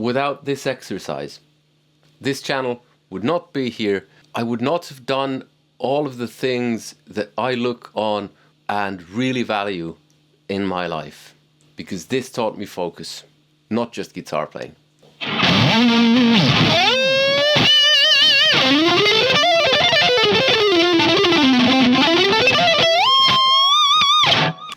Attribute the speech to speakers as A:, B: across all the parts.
A: without this exercise. This channel would not be here. I would not have done all of the things that I look on and really value in my life, because this taught me focus, not just guitar playing.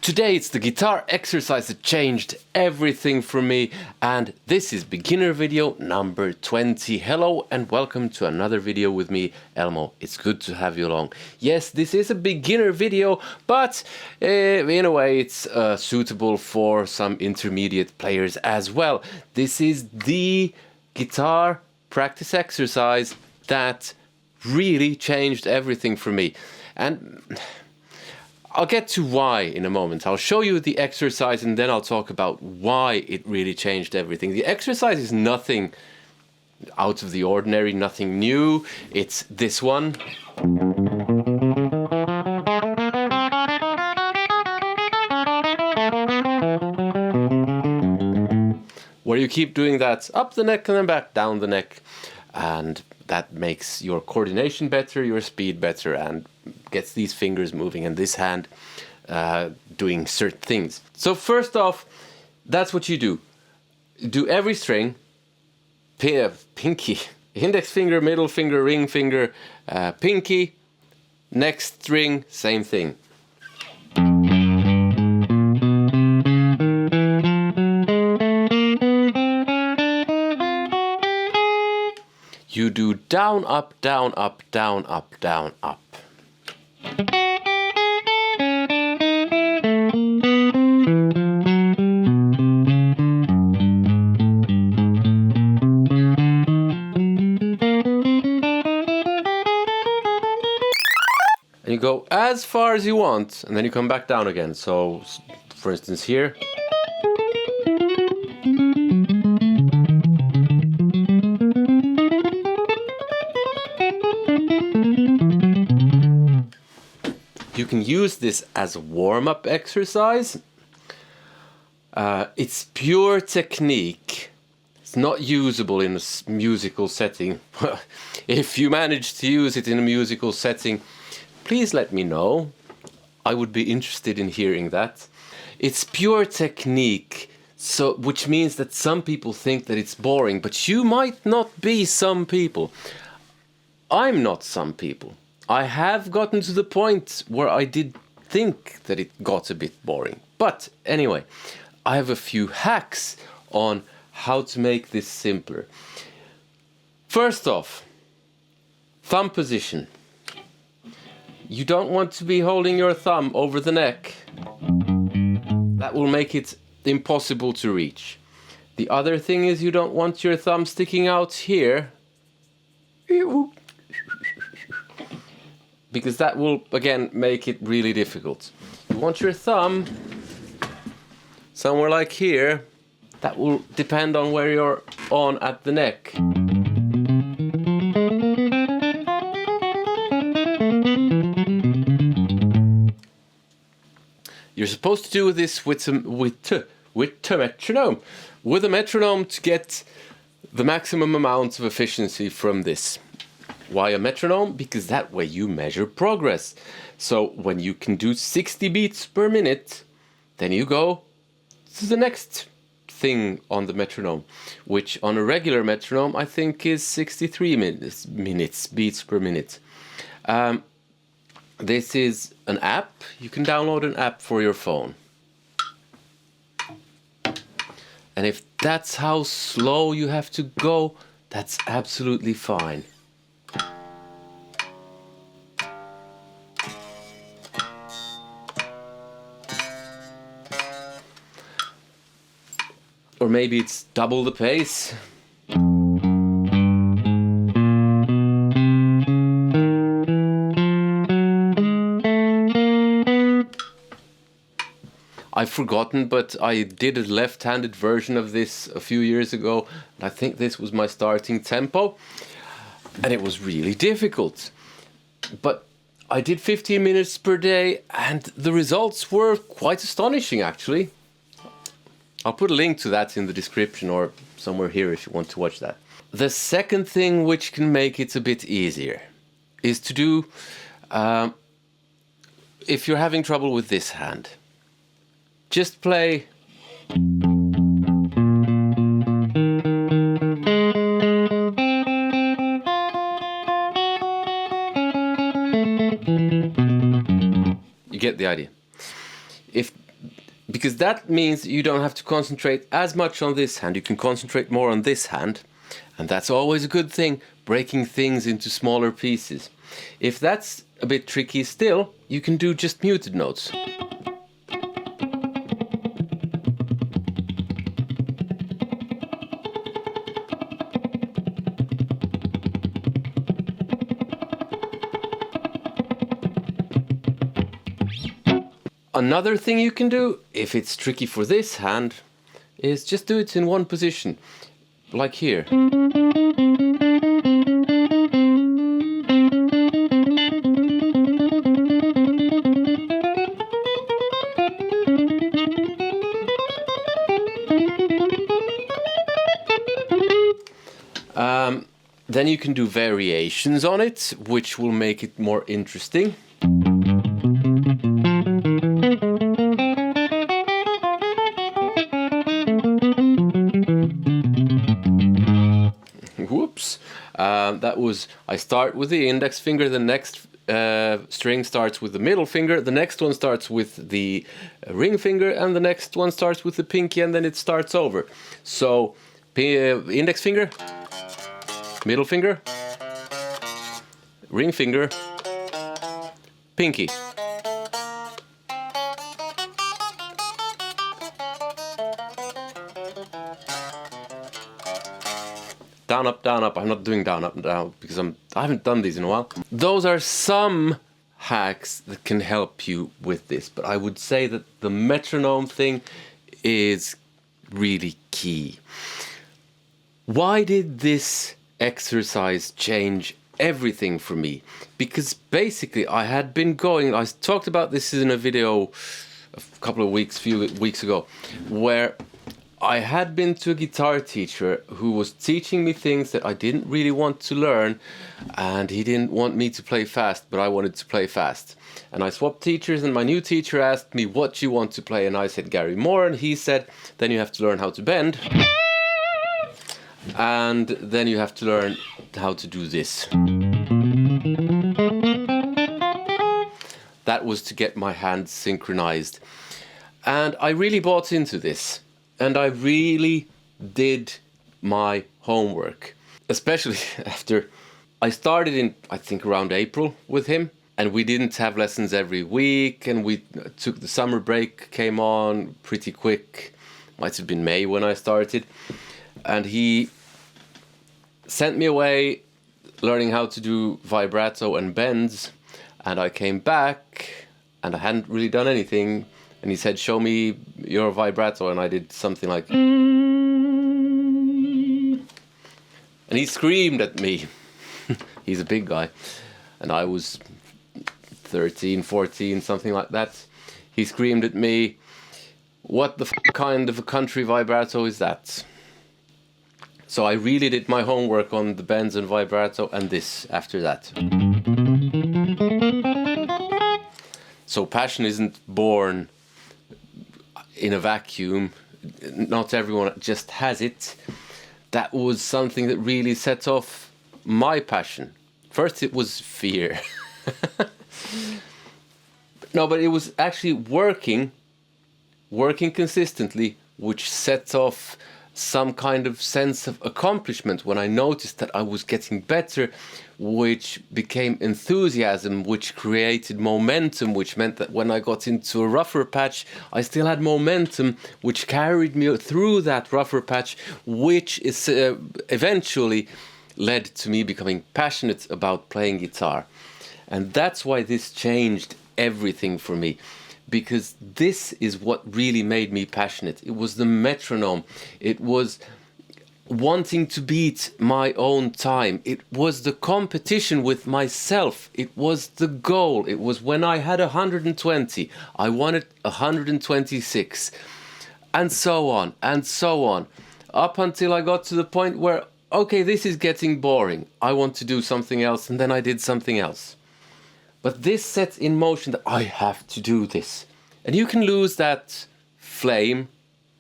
A: Today it's the guitar exercise that changed everything for me, and this is beginner video number 20. Hello and welcome to another video with me, Elmo. It's good to have you along. Yes, this is a beginner video, but in a way it's suitable for some intermediate players as well. This is the guitar practice exercise that really changed everything for me. And I'll get to why in a moment. I'll show you the exercise and then I'll talk about why it really changed everything. The exercise is nothing out of the ordinary, nothing new. It's this one. Where you keep doing that up the neck and then back down the neck. And that makes your coordination better, your speed better, and gets these fingers moving and this hand doing certain things. So first off, that's what you do. Do every string, pinky, index finger, middle finger, ring finger, pinky, next string, same thing. You do down, up, down, up, down, up, down, up. And you go as far as you want, and then you come back down again. So, for instance, here. You can use this as a warm-up exercise. It's pure technique. It's not usable in a musical setting. If you manage to use it in a musical setting, please let me know. I would be interested in hearing that. It's pure technique, so which means that some people think that it's boring, but you might not be some people. I'm not some people. I have gotten to the point where I did think that it got a bit boring. But anyway, I have a few hacks on how to make this simpler. First off, thumb position. You don't want to be holding your thumb over the neck. That will make it impossible to reach. The other thing is you don't want your thumb sticking out here, because that will, again, make it really difficult. You want your thumb somewhere like here. That will depend on where you're on at the neck. You're supposed to do this with a metronome. With a metronome to get the maximum amount of efficiency from this. Why a metronome? Because that way you measure progress. So when you can do 60 beats per minute, then you go to the next thing on the metronome, which on a regular metronome I think is 63 beats per minute. This is an app. You can download an app for your phone. And if that's how slow you have to go, that's absolutely fine. Or maybe it's double the pace. I've forgotten, but I did a left-handed version of this a few years ago. I think this was my starting tempo, and it was really difficult. But I did 15 minutes per day, and the results were quite astonishing, actually. I'll put a link to that in the description or somewhere here if you want to watch that. The second thing which can make it a bit easier is to do, if you're having trouble with this hand, just play. You get the idea. Because that means you don't have to concentrate as much on this hand. You can concentrate more on this hand. And that's always a good thing, breaking things into smaller pieces. If that's a bit tricky still, you can do just muted notes. Another thing you can do, if it's tricky for this hand, is just do it in one position, like here. Then you can do variations on it, which will make it more interesting. Whoops. That was, I start with the index finger, the next string starts with the middle finger, the next one starts with the ring finger, and the next one starts with the pinky, and then it starts over. So, index finger, middle finger, ring finger, pinky. Down, up, down, up. I'm not doing down, up, down because I haven't done these in a while. Those are some hacks that can help you with this, but I would say that the metronome thing is really key. Why did this exercise change everything for me? Because basically I had been going, I talked about this in a video a few weeks ago, where I had been to a guitar teacher who was teaching me things that I didn't really want to learn, and he didn't want me to play fast, but I wanted to play fast. And I swapped teachers, and my new teacher asked me, what do you want to play? And I said Gary Moore, and he said, then you have to learn how to bend, and then you have to learn how to do this. That was to get my hands synchronized. And I really bought into this. And I really did my homework, especially after I started in, I think, around April with him, and we didn't have lessons every week, and we took the summer break, came on pretty quick, might have been May when I started, and he sent me away learning how to do vibrato and bends, and I came back and I hadn't really done anything. And he said, show me your vibrato, and I did something like... And he screamed at me. He's a big guy. And I was 13, 14, something like that. He screamed at me, what the kind of a country vibrato is that? So I really did my homework on the bends and vibrato and this after that. So passion isn't born in a vacuum. Not everyone just has it. That was something that really set off my passion. First it was fear. No, but it was actually working consistently, which set off some kind of sense of accomplishment when I noticed that I was getting better, which became enthusiasm, which created momentum, which meant that when I got into a rougher patch, I still had momentum, which carried me through that rougher patch, which is eventually led to me becoming passionate about playing guitar. And that's why this changed everything for me. Because this is what really made me passionate. It was the metronome. It was wanting to beat my own time. It was the competition with myself. It was the goal. It was when I had 120, I wanted 126. and so on, and so on, up until I got to the point where, okay, this is getting boring. I want to do something else, and then I did something else. But this sets in motion that I have to do this. And you can lose that flame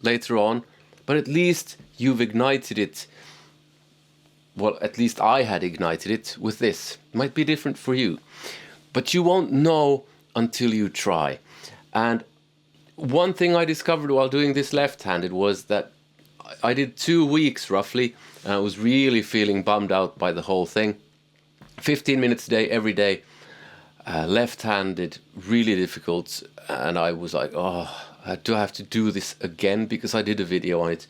A: later on, but at least you've ignited it. Well, at least I had ignited it with this. It might be different for you, but you won't know until you try. And one thing I discovered while doing this left-handed was that I did 2 weeks roughly, and I was really feeling bummed out by the whole thing. 15 minutes a day, every day, left-handed, really difficult. And I was like, oh, do I have to do this again? Because I did a video on it.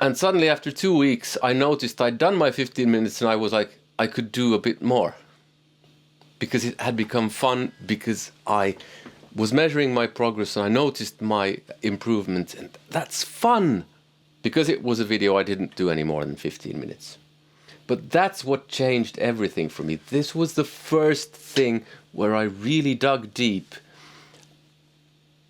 A: And suddenly after 2 weeks, I noticed I'd done my 15 minutes and I was like, I could do a bit more. Because it had become fun, because I was measuring my progress and I noticed my improvement, and that's fun. Because it was a video, I didn't do any more than 15 minutes. But that's what changed everything for me. This was the first thing where I really dug deep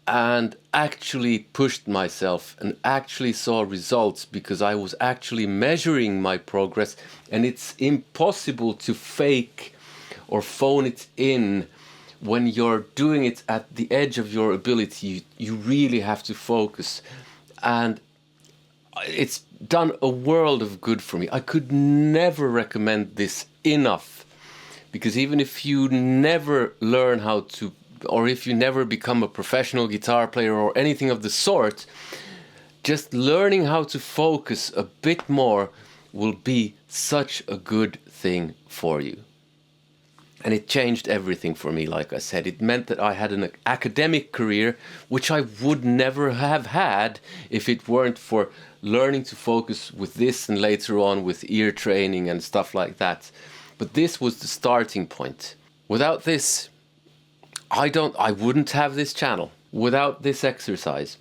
A: and actually pushed myself and actually saw results, because I was actually measuring my progress, and it's impossible to fake or phone it in when you're doing it at the edge of your ability. You really have to focus, and it's done a world of good for me. I could never recommend this enough, because even if you never learn how to, or if you never become a professional guitar player or anything of the sort, just learning how to focus a bit more will be such a good thing for you. And it changed everything for me, like I said. It meant that I had an academic career, which I would never have had if it weren't for learning to focus with this, and later on with ear training and stuff like that. But this was the starting point. Without this, I wouldn't have this channel. Without this exercise,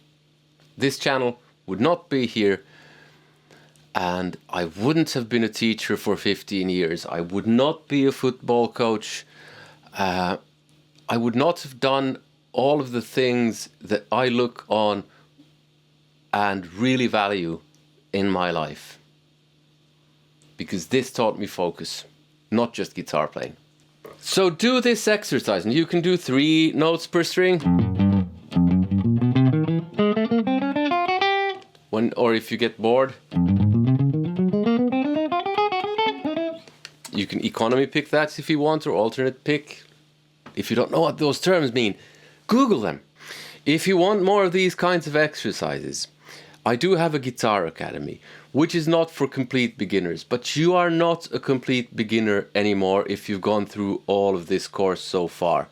A: this channel would not be here, and I wouldn't have been a teacher for 15 years. I would not be a football coach. I would not have done all of the things that I look on and really value in my life. Because this taught me focus, not just guitar playing. So do this exercise, and you can do 3 notes per string. Or if you get bored, you can economy pick that if you want, or alternate pick. If you don't know what those terms mean, Google them. If you want more of these kinds of exercises, I do have a guitar academy, which is not for complete beginners, but you are not a complete beginner anymore if you've gone through all of this course so far.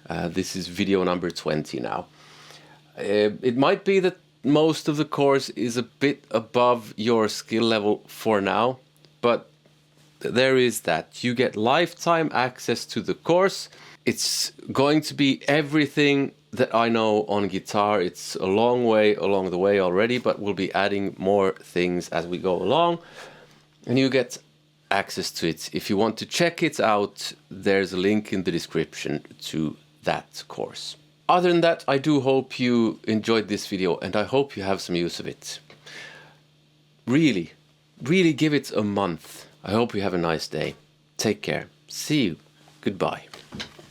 A: This is video number 20 now. It might be that most of the course is a bit above your skill level for now, but there is that. You get lifetime access to the course. It's going to be everything that I know on guitar. It's a long way along the way already, but we'll be adding more things as we go along, and you get access to it. If you want to check it out, there's a link in the description to that course. Other than that, I do hope you enjoyed this video, and I hope you have some use of it. Really, really give it a month. I hope you have a nice day. Take care. See you. Goodbye.